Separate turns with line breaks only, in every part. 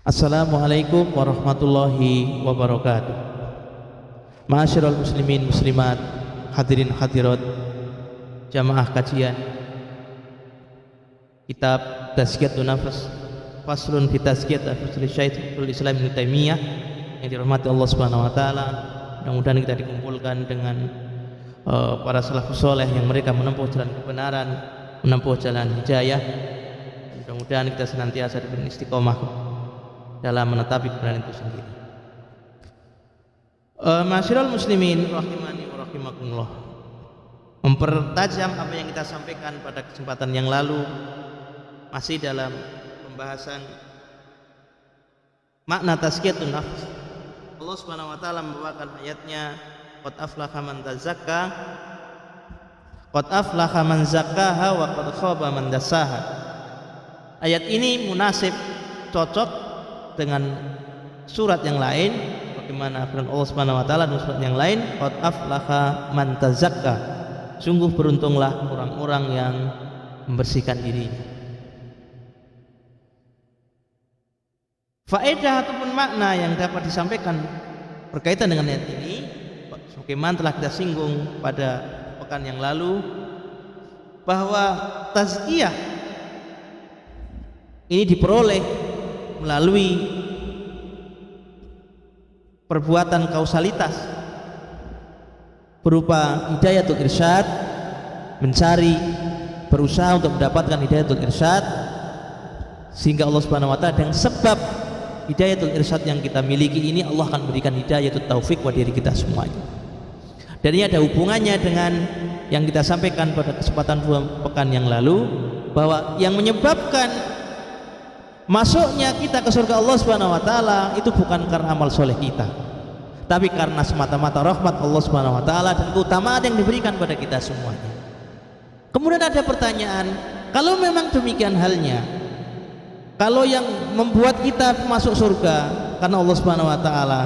Assalamualaikum warahmatullahi wabarakatuh. Ma'asyiral muslimin muslimat, hadirin hadirat jamaah kajian kitab Tazkiyatun Nafs, faslun fi tazkiyat anfusil Syekhul Islam Ibnu Taimiyah, yang dirahmati Allah Subhanahu wa taala. Mudah-mudahan kita dikumpulkan dengan para salafus saleh yang mereka menempuh jalan kebenaran, menempuh jalan hidayah. Mudah-mudahan kita senantiasa diberi istiqomah dalam menetapi kebenaran itu sendiri. Masyiral muslimin rahimani wa rahimakumullah, mempertajam apa yang kita sampaikan pada kesempatan yang lalu, masih dalam pembahasan makna tazkiyatun nafs. Allah Subhanahu wa taala membawakan ayatnya, qad aflaha man tazakka, qad aflaha man zakkaha wa qad khaba man dassaha. Ayat ini munasib, cocok dengan surat yang lain, bagaimana firman Allah Subhanahu wa taala dalam surat yang lain, qad aflaha man tazakka, sungguh beruntunglah orang-orang yang membersihkan dirinya. Faedah ataupun makna yang dapat disampaikan berkaitan dengan ayat ini, sebagaimana telah kita singgung pada pekan yang lalu, bahwa tazkiyah ini diperoleh melalui perbuatan kausalitas berupa hidayatul irsyad, mencari, berusaha untuk mendapatkan hidayatul irsyad, sehingga Allah Subhanahu wa taala dengan sebab hidayatul irsyad yang kita miliki ini, Allah akan berikan hidayatul taufik pada diri kita semuanya. Dan ini ada hubungannya dengan yang kita sampaikan pada kesempatan pekan yang lalu, bahwa yang menyebabkan masuknya kita ke surga Allah Subhanahu wa taala itu bukan karena amal soleh kita, tapi karena semata-mata rahmat Allah Subhanahu wa taala dan keutamaan yang diberikan pada kita semuanya. Kemudian ada pertanyaan, kalau memang demikian halnya, kalau yang membuat kita masuk surga karena Allah Subhanahu wa taala,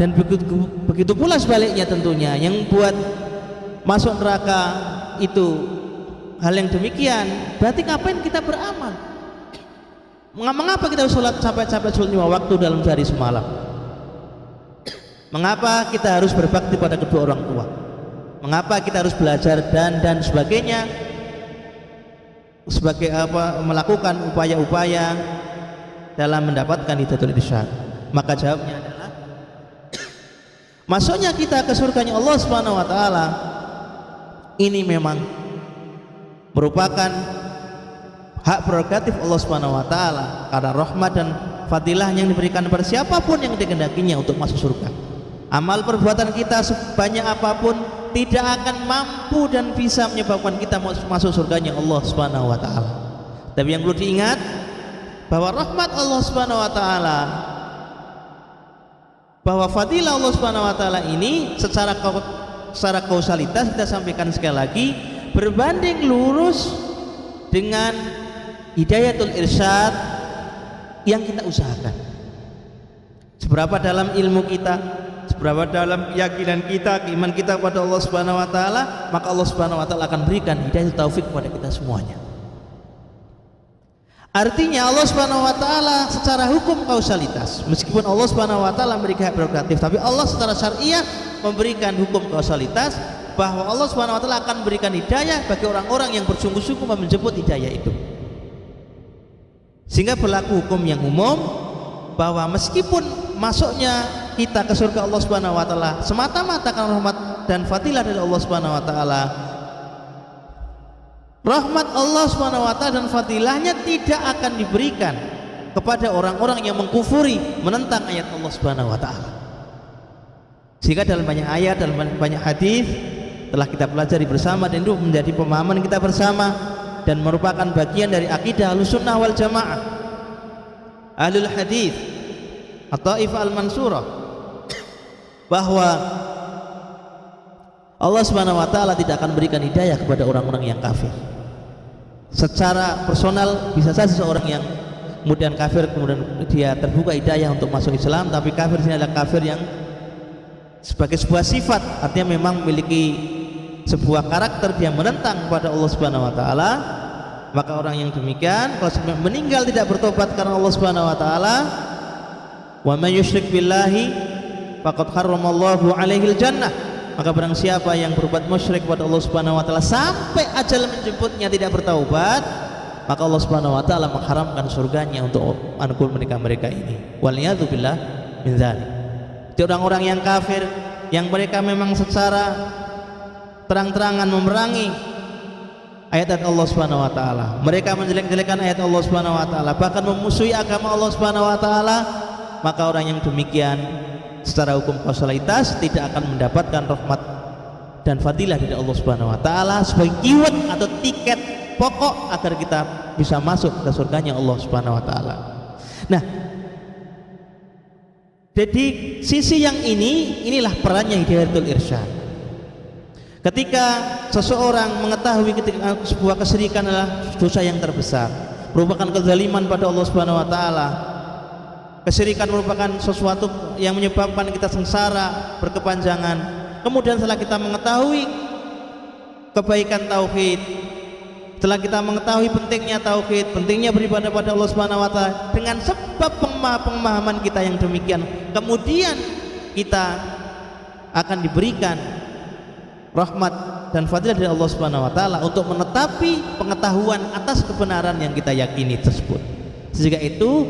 dan begitu pula sebaliknya tentunya yang buat masuk neraka itu hal yang demikian, berarti ngapain kita beramal? Mengapa kita sholat capek-capek sholat 5 waktu dalam sehari semalam? Mengapa kita harus berbakti pada kedua orang tua? Mengapa kita harus belajar dan sebagainya, sebagai apa, melakukan upaya-upaya dalam mendapatkan hidayatul irsyad? Maka jawabnya adalah masuknya kita ke surganya Allah Subhanahu wa taala ini memang merupakan hak prerogatif Allah Subhanahu wa taala, karena rahmat dan fadilah yang diberikan kepada siapapun yang dikehendakinya untuk masuk surga. Amal perbuatan kita sebanyak apapun tidak akan mampu dan bisa menyebabkan kita masuk surganya Allah Subhanahu wa taala. Tapi yang perlu diingat bahwa rahmat Allah Subhanahu wa taala, bahwa fadilah Allah Subhanahu wa taala ini secara kausalitas kita sampaikan sekali lagi berbanding lurus dengan hidayatul irsyad yang kita usahakan. Seberapa dalam ilmu kita, seberapa dalam keyakinan kita, keiman kita kepada Allah Subhanahu wa taala, maka Allah Subhanahu wa taala akan berikan hidayatul taufik kepada kita semuanya. Artinya Allah Subhanahu wa taala secara hukum kausalitas, meskipun Allah Subhanahu wa taala memberikan hak prerogatif, tapi Allah secara syariah memberikan hukum kausalitas bahwa Allah Subhanahu wa taala akan memberikan hidayah bagi orang-orang yang bersungguh-sungguh menjemput hidayah itu. Sehingga berlaku hukum yang umum bahwa meskipun masuknya kita ke surga Allah Subhanahu wa taala semata-mata karena rahmat dan fadilah dari Allah Subhanahu wa taala, rahmat Allah Subhanahu wa taala dan fadilahnya tidak akan diberikan kepada orang-orang yang mengkufuri, menentang ayat Allah Subhanahu wa taala. Sehingga dalam banyak ayat, dalam banyak hadis telah kita pelajari bersama, dan itu menjadi pemahaman kita bersama dan merupakan bagian dari akidah Ahlussunnah wal Jamaah, Ahlul Hadis atau Taifah Al-Mansurah, bahwa Allah Subhanahu wa taala tidak akan berikan hidayah kepada orang-orang yang kafir. Secara personal bisa saja seseorang yang kemudian kafir, kemudian dia terbuka hidayah untuk masuk Islam, tapi kafir ini adalah kafir yang sebagai sebuah sifat, artinya memang memiliki sebuah karakter dia menentang kepada Allah Subhanahu wa taala. Maka orang yang demikian kalau meninggal tidak bertobat karena Allah Subhanahu wa taala, Wa may yusyrik billahi faqad harramallahu alaihil jannah. Maka barang siapa yang berbuat musyrik kepada Allah Subhanahu wa taala sampai ajal menjemputnya tidak bertaubat, maka Allah Subhanahu wa taala mengharamkan surganya untuk mereka ini. Waliyadzubillah min dzalik. Itu orang-orang yang kafir yang mereka memang secara terang-terangan memerangi ayat-ayat Allah Subhanahu wa taala. Mereka menjelek-jelekan ayat Allah Subhanahu wa taala, bahkan memusuhi agama Allah Subhanahu wa taala, maka orang yang demikian secara hukum kausalitas tidak akan mendapatkan rahmat dan fadilah dari Allah Subhanahu wa taala sebagai keyword atau tiket pokok agar kita bisa masuk ke surganya Allah Subhanahu wa taala. Nah, jadi sisi yang inilah perannya hidayatul irsyad. Ketika seseorang mengetahui ketika sebuah kesyirikan adalah dosa yang terbesar, merupakan kezaliman pada Allah Subhanahu wa taala, kesyirikan merupakan sesuatu yang menyebabkan kita sengsara berkepanjangan. Kemudian setelah kita mengetahui kebaikan tauhid, setelah kita mengetahui pentingnya tauhid, pentingnya beribadah pada Allah Subhanahu wa taala, dengan sebab pemahaman kita yang demikian, kemudian kita akan diberikan rahmat dan fadilah dari Allah Subhanahu wa taala untuk menetapi pengetahuan atas kebenaran yang kita yakini tersebut. Sehingga itu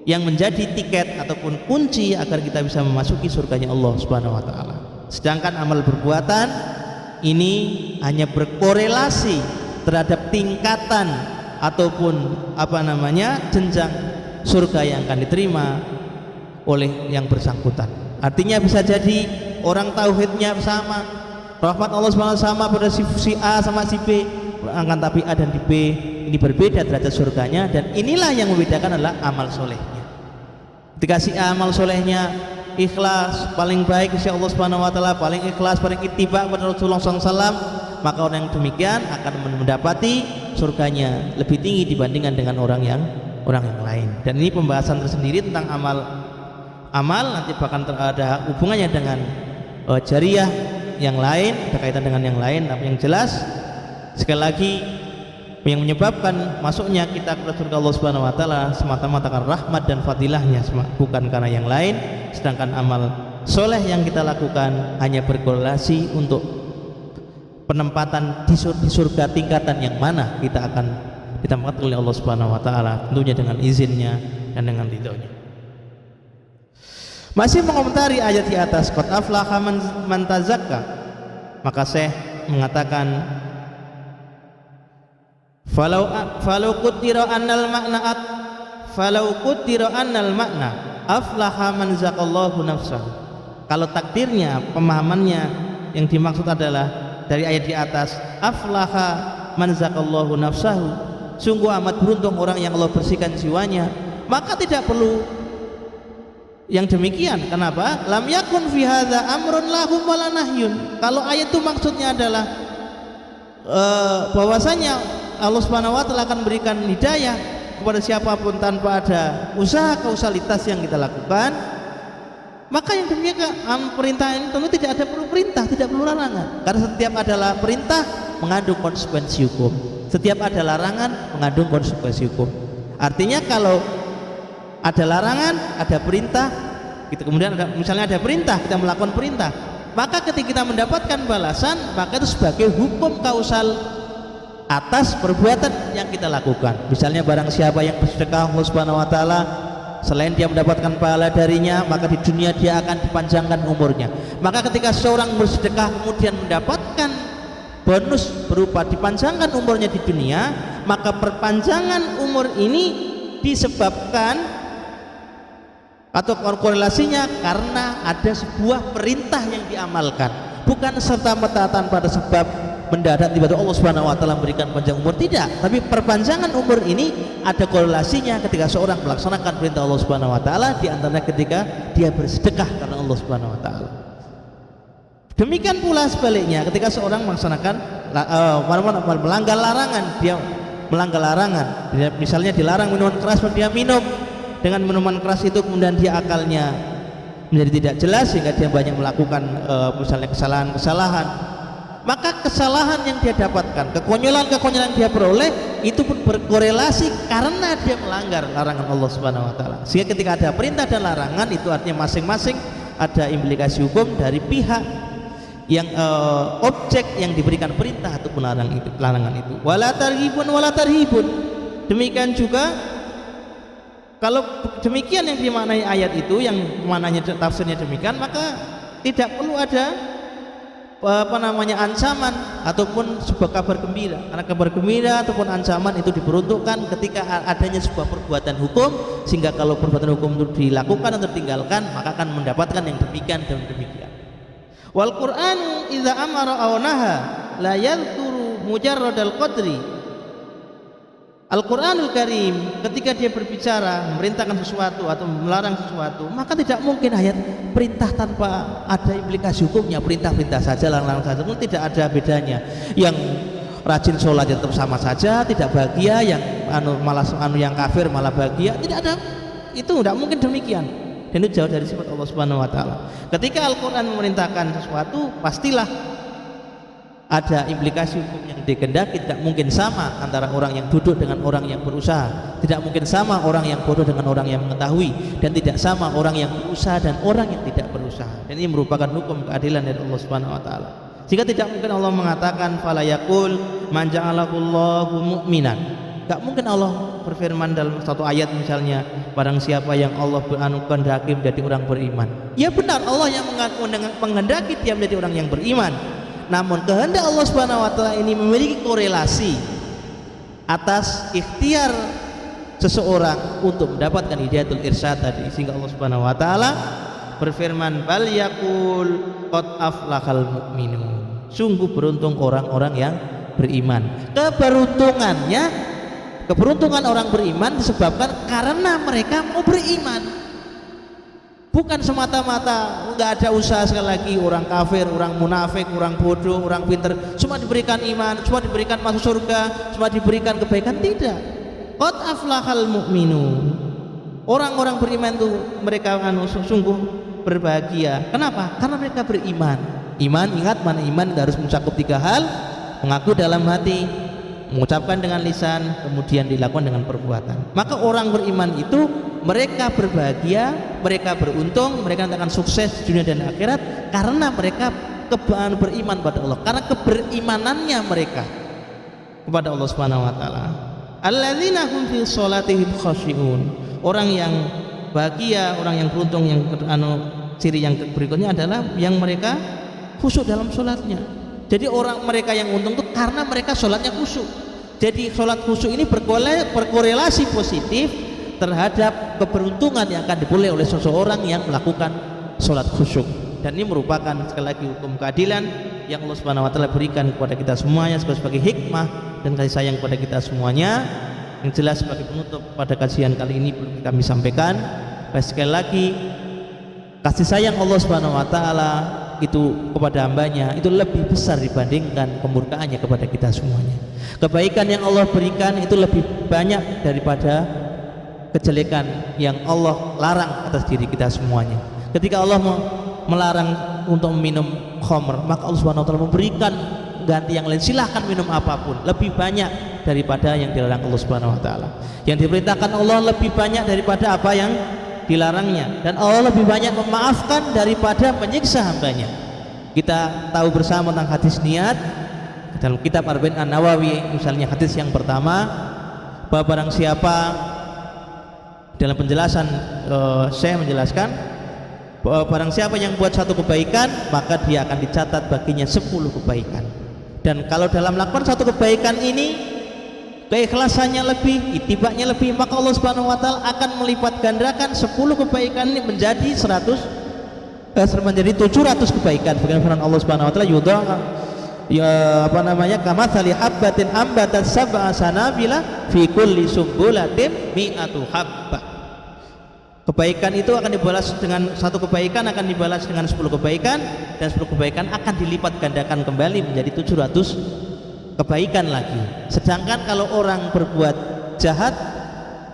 yang menjadi tiket ataupun kunci agar kita bisa memasuki surganya Allah Subhanahu wa taala. Sedangkan amal perbuatan ini hanya berkorelasi terhadap tingkatan ataupun jenjang surga yang akan diterima oleh yang bersangkutan. Artinya bisa jadi orang tauhidnya sama, rahmat Allah Subhanahu wa taala sama pada si A sama si B, akan tapi A dan di B ini berbeda derajat surganya, dan inilah yang membedakan adalah amal solehnya. Ketika si A amal solehnya ikhlas, paling baik insya Allah Subhanahu wa taala, paling ikhlas, paling ittiba kepada Rasulullah SAW, maka orang yang demikian akan mendapati surganya lebih tinggi dibandingkan dengan orang yang lain. Dan ini pembahasan tersendiri tentang amal nanti bahkan ada hubungannya dengan jariyah yang lain, berkaitan dengan yang lain. Tapi yang jelas sekali lagi, yang menyebabkan masuknya kita ke surga Allah Subhanahu wa taala semata-mata karena rahmat dan fadilahnya, bukan karena yang lain. Sedangkan amal soleh yang kita lakukan hanya berkorelasi untuk penempatan di surga tingkatan yang mana kita akan ditempatkan oleh Allah Subhanahu wa taala, tentunya dengan izinnya dan dengan ridhonya. Masih mengomentari ayat di atas, qad aflaha man tazakka, maka Syekh mengatakan falau qudira annal makna aflaha man zakallahu nafsahu. Kalau takdirnya, pemahamannya yang dimaksud adalah dari ayat di atas, aflaha man zakallahu nafsahu, sungguh amat beruntung orang yang Allah bersihkan jiwanya, maka tidak perlu yang demikian. Kenapa? Lam yakun fi hadza amrun lahum wala nahyun. Kalau ayat itu maksudnya adalah bahwasanya Allah Subhanahu wa taala akan berikan hidayah kepada siapapun tanpa ada usaha kausalitas yang kita lakukan, maka yang demikian perintah ini tentu tidak ada perlu perintah, tidak perlu larangan. Karena setiap adalah perintah mengandung konsekuensi hukum, setiap ada larangan mengandung konsekuensi hukum. Artinya kalau ada larangan, ada perintah, kita kemudian misalnya ada perintah, kita melakukan perintah, maka ketika kita mendapatkan balasan, maka itu sebagai hukum kausal atas perbuatan yang kita lakukan. Misalnya barang siapa yang bersedekah Allah Subhanahu wa taala, selain dia mendapatkan pahala darinya, maka di dunia dia akan dipanjangkan umurnya. Maka ketika seorang bersedekah kemudian mendapatkan bonus berupa dipanjangkan umurnya di dunia, maka perpanjangan umur ini disebabkan atau korelasinya karena ada sebuah perintah yang diamalkan, bukan serta-merta tanpa ada sebab mendadak tiba-tiba Allah Subhanahu wa taala memberikan panjang umur, tidak. Tapi perpanjangan umur ini ada korelasinya ketika seorang melaksanakan perintah Allah Subhanahu wa taala, di antaranya ketika dia bersedekah karena Allah Subhanahu wa taala. Demikian pula sebaliknya, ketika seorang melaksanakan melanggar larangan, dia melanggar larangan, misalnya dilarang minuman keras, dia minum. Dengan minuman keras itu kemudian dia akalnya menjadi tidak jelas sehingga dia banyak melakukan misalnya kesalahan-kesalahan, maka kesalahan yang dia dapatkan, kekonyolan-kekonyolan yang dia peroleh itu pun berkorelasi karena dia melanggar larangan Allah Subhanahu wa taala. Sehingga ketika ada perintah dan larangan itu artinya masing-masing ada implikasi hukum dari pihak yang objek yang diberikan perintah ataupun larangan itu. Wala tarhibun wala tarhibun. Demikian juga kalau demikian yang dimaknai ayat itu, yang maknanya tafsirnya demikian, maka tidak perlu ada ancaman ataupun sebuah kabar gembira. Karena kabar gembira ataupun ancaman itu diperuntukkan ketika adanya sebuah perbuatan hukum, sehingga kalau perbuatan hukum itu dilakukan atau ditinggalkan maka akan mendapatkan yang demikian dan demikian. Wal Qur'anu idza amara aw naha la yadhkuru mujarradal qadri. Al-Qur'anul Karim ketika dia berbicara memerintahkan sesuatu atau melarang sesuatu, maka tidak mungkin ayat perintah tanpa ada implikasi hukumnya. Perintah-perintah saja, larang-larang saja pun tidak ada bedanya. Yang rajin sholat tetap sama saja, tidak bahagia. Yang yang kafir malah bahagia, tidak ada. Itu tidak mungkin demikian. Dan itu jauh dari sifat Allah Subhanahu wa taala. Ketika Al-Qur'an memerintahkan sesuatu, pastilah ada implikasi hukum yang dikehendaki. Tidak mungkin sama antara orang yang duduk dengan orang yang berusaha, tidak mungkin sama orang yang bodoh dengan orang yang mengetahui, dan tidak sama orang yang berusaha dan orang yang tidak berusaha. Dan ini merupakan hukum keadilan dari Allah Subhanahu wa taala. Jika tidak mungkin Allah mengatakan fala yaqul man ja'alahullahu mu'minan. Tidak mungkin Allah berfirman dalam satu ayat misalnya, barang siapa yang Allah kehendaki menjadi orang beriman. Ya benar, Allah yang menghendaki dia menjadi orang yang beriman. Namun kehendak Allah Subhanahu wa taala ini memiliki korelasi atas ikhtiar seseorang untuk mendapatkan hidayatul irsyad tadi, sehingga Allah Subhanahu wa taala berfirman bal yaqul qad aflahal mu'minun. Sungguh beruntung orang-orang yang beriman. Keberuntungan orang beriman disebabkan karena mereka mau beriman. Bukan semata-mata nggak ada usaha. Sekali lagi, orang kafir, orang munafik, orang bodoh, orang pinter cuma diberikan iman, cuma diberikan masuk surga, cuma diberikan kebaikan, tidak. Qad aflahal mu'minun. Orang-orang beriman itu mereka sungguh berbahagia. Kenapa? Karena mereka beriman. Iman, ingat, mana iman harus mencakup 3 hal: mengaku dalam hati, mengucapkan dengan lisan, kemudian dilakukan dengan perbuatan. Maka orang beriman itu mereka berbahagia, mereka beruntung, mereka akan sukses dunia dan akhirat karena mereka beriman pada Allah, karena keberimanannya mereka kepada Allah Subhanahu wa taala. Alladzina hum fi sholatihim khashi'un. Orang yang bahagia, orang yang beruntung, yang ciri yang berikutnya adalah yang mereka khusyuk dalam sholatnya. Jadi orang mereka yang untung itu karena mereka sholatnya khusyuk. Jadi sholat khusyuk ini berkorelasi positif terhadap keberuntungan yang akan diperoleh oleh seseorang yang melakukan sholat khusyuk. Dan ini merupakan sekali lagi hukum keadilan yang Allah Subhanahu wa taala berikan kepada kita semuanya sebagai hikmah dan kasih sayang kepada kita semuanya. Yang jelas sebagai penutup pada kajian kali ini perlu kami sampaikan, sekali lagi kasih sayang Allah Subhanahu wa taala itu kepada hambanya itu lebih besar dibandingkan kemurkaannya kepada kita semuanya. Kebaikan yang Allah berikan itu lebih banyak daripada kejelekan yang Allah larang atas diri kita semuanya. Ketika Allah melarang untuk minum khamr, maka Allah Subhanahu wa taala memberikan ganti yang lain, silahkan minum apapun, lebih banyak daripada yang dilarang Allah Subhanahu wa taala. Yang diperintahkan Allah lebih banyak daripada apa yang dilarangnya, dan Allah lebih banyak memaafkan daripada menyiksa hambanya. Kita tahu bersama tentang hadis niat dalam kitab Arba'in An-Nawawi, misalnya hadis yang pertama, bahwa barang siapa, dalam penjelasan saya menjelaskan bahwa barang siapa yang buat satu kebaikan maka dia akan dicatat baginya 10 kebaikan. Dan kalau dalam melakukan satu kebaikan ini keikhlasannya lebih, itibaknya lebih, maka Allah Subhanahu wa taala akan melipat gandakan 10 kebaikan ini menjadi 700 kebaikan. Bagaimana firman Allah Subhanahu wa taala, kamatsali habbatin ambatat sab'a sanabila fi kulli sumbulatin mi'atu habbah. Kebaikan itu akan dibalas dengan satu kebaikan, akan dibalas dengan 10 kebaikan, dan 10 kebaikan akan dilipat gandakan kembali menjadi 700 kebaikan lagi. Sedangkan kalau orang berbuat jahat,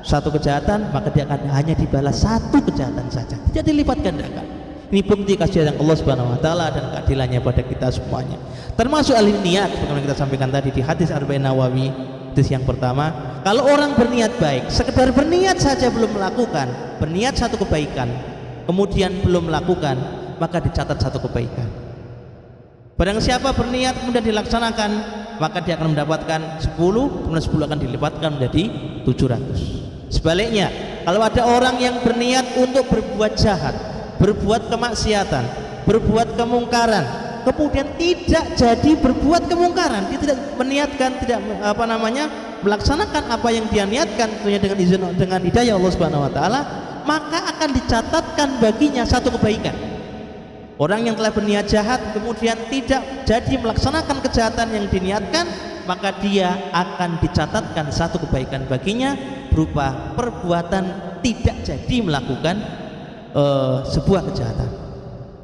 satu kejahatan, maka dia akan hanya dibalas 1 kejahatan saja, tidak dilipat gandakan. Ini bukti kasih sayang Allah Subhanahu wa taala dan keadilannya pada kita semuanya. Termasuk al-niat seperti kita sampaikan tadi di hadis Arba'in Nawawi, hadis yang pertama, kalau orang berniat baik, sekedar berniat saja belum melakukan, berniat satu kebaikan, kemudian belum melakukan, maka dicatat satu kebaikan. Barang siapa berniat kemudian dilaksanakan, maka dia akan mendapatkan 10, kemudian 10 akan dilipatkan menjadi 700. Sebaliknya, kalau ada orang yang berniat untuk berbuat jahat, berbuat kemaksiatan, berbuat kemungkaran, kemudian tidak jadi berbuat kemungkaran, dia tidak meniatkan, tidak melaksanakan apa yang dia niatkan, tentunya dengan izin, dengan hidayah Allah Subhanahu wa taala, maka akan dicatatkan baginya satu kebaikan. Orang yang telah berniat jahat kemudian tidak jadi melaksanakan kejahatan yang diniatkan, maka dia akan dicatatkan satu kebaikan baginya berupa perbuatan tidak jadi melakukan sebuah kejahatan.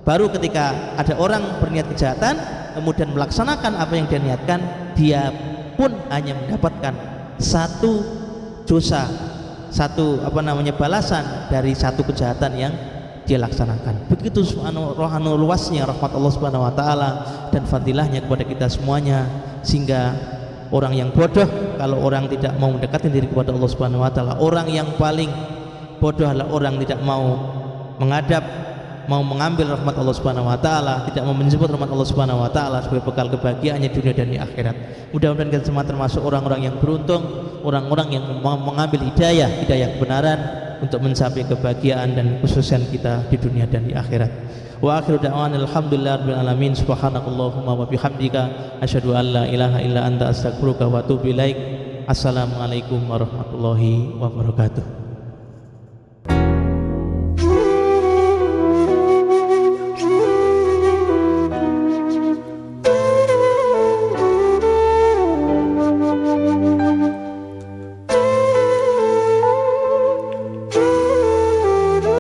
Baru ketika ada orang berniat kejahatan kemudian melaksanakan apa yang dia niatkan, dia pun hanya mendapatkan satu dosa, satu balasan dari satu kejahatan yang dia laksanakan. Begitu subhanallah luasnya rahmat Allah Subhanahu wa taala dan fadilahnya kepada kita semuanya, sehingga orang yang bodoh kalau orang tidak mau mendekatkan diri kepada Allah Subhanahu wa taala. Orang yang paling bodoh adalah orang tidak mau menghadap, mau mengambil rahmat Allah Subhanahu wa taala, tidak mau menjemput rahmat Allah Subhanahu wa taala sebagai bekal kebahagiaannya dunia dan di akhirat. Mudah-mudahan kita semua termasuk orang-orang yang beruntung, orang-orang yang mau mengambil hidayah kebenaran untuk mencapai kebahagiaan dan kesuksesan kita di dunia dan di akhirat. Wa akhiru da'wana alhamdulillahirabbil alamin, subhanakallahumma wa bihamdika asyhadu an la ilaha illa anta astaghfiruka wa atubu ilaik. Assalamualaikum warahmatullahi wabarakatuh.